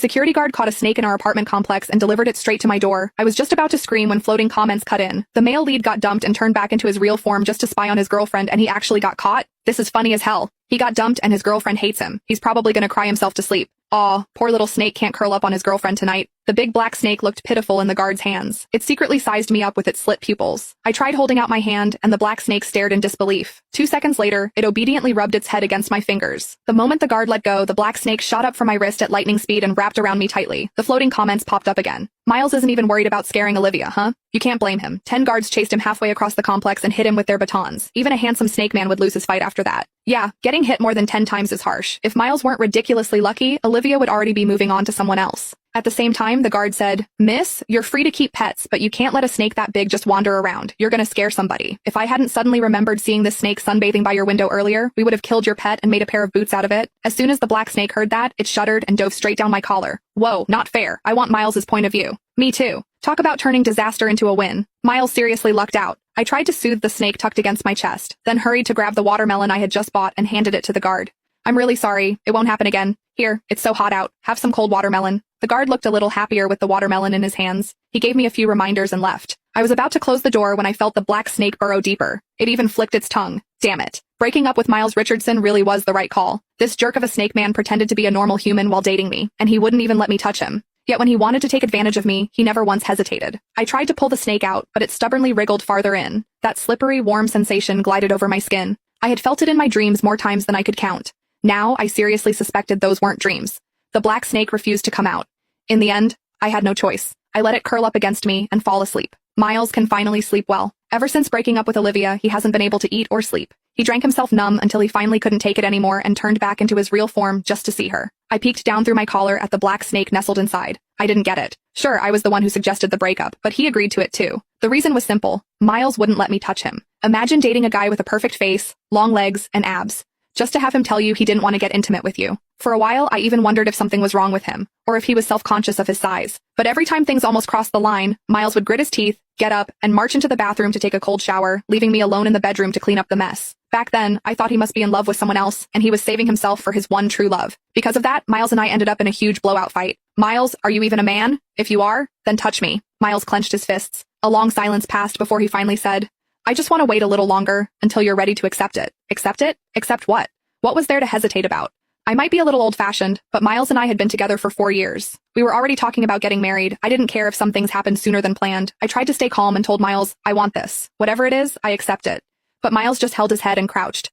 Security guard caught a snake in our apartment complex and delivered it straight to my door. I was just about to scream when floating comments cut in. The male lead got dumped and turned back into his real form just to spy on his girlfriend, and he actually got caught? This is funny as hell. He got dumped and his girlfriend hates him. He's probably gonna cry himself to sleep. Aw, poor little snake can't curl up on his girlfriend tonight. The big black snake looked pitiful in the guard's hands. It secretly sized me up with its slit pupils. I tried holding out my hand, and the black snake stared in disbelief. 2 seconds later, it obediently rubbed its head against my fingers. The moment the guard let go, the black snake shot up from my wrist at lightning speed and wrapped around me tightly. The floating comments popped up again. Miles isn't even worried about scaring Olivia, huh? You can't blame him. 10 guards chased him halfway across the complex and hit him with their batons. Even a handsome snake man would lose his fight after that. Yeah, getting hit more than 10 times is harsh. If Miles weren't ridiculously lucky, Olivia would already be moving on to someone else. At the same time, the guard said, "Miss, you're free to keep pets, but you can't let a snake that big just wander around. You're gonna scare somebody. If I hadn't suddenly remembered seeing this snake sunbathing by your window earlier, we would have killed your pet and made a pair of boots out of it." As soon as the black snake heard that, it shuddered and dove straight down my collar. Whoa, not fair. I want Miles's point of view. Me too. Talk about turning disaster into a win. Miles seriously lucked out. I tried to soothe the snake tucked against my chest, then hurried to grab the watermelon I had just bought and handed it to the guard. "I'm really sorry. It won't happen again. Here, it's so hot out. Have some cold watermelon." The guard looked a little happier with the watermelon in his hands. He gave me a few reminders and left. I was about to close the door when I felt the black snake burrow deeper. It even flicked its tongue. Damn it. Breaking up with Miles Richardson really was the right call. This jerk of a snake man pretended to be a normal human while dating me, and he wouldn't even let me touch him. Yet when he wanted to take advantage of me, he never once hesitated. I tried to pull the snake out, but it stubbornly wriggled farther in. That slippery, warm sensation glided over my skin. I had felt it in my dreams more times than I could count. Now, I seriously suspected those weren't dreams. The black snake refused to come out. In the end, I had no choice. I let it curl up against me and fall asleep. Miles can finally sleep well. Ever since breaking up with Olivia, he hasn't been able to eat or sleep. He drank himself numb until he finally couldn't take it anymore and turned back into his real form just to see her. I peeked down through my collar at the black snake nestled inside. I didn't get it. Sure, I was the one who suggested the breakup, but he agreed to it too. The reason was simple. Miles wouldn't let me touch him. Imagine dating a guy with a perfect face, long legs, and abs, just to have him tell you he didn't want to get intimate with you. For a while, I even wondered if something was wrong with him, or if he was self-conscious of his size. But every time things almost crossed the line, Miles would grit his teeth, get up, and march into the bathroom to take a cold shower, leaving me alone in the bedroom to clean up the mess. Back then, I thought he must be in love with someone else, and he was saving himself for his one true love. Because of that, Miles and I ended up in a huge blowout fight. "Miles, are you even a man? If you are, then touch me." Miles clenched his fists. A long silence passed before he finally said, "I just want to wait a little longer, until you're ready to accept it." Accept it? Accept what? What was there to hesitate about? I might be a little old-fashioned, but Miles and I had been together for 4 years. We were already talking about getting married. I didn't care if some things happened sooner than planned. I tried to stay calm and told Miles, "I want this. Whatever it is, I accept it." But Miles just held his head and crouched.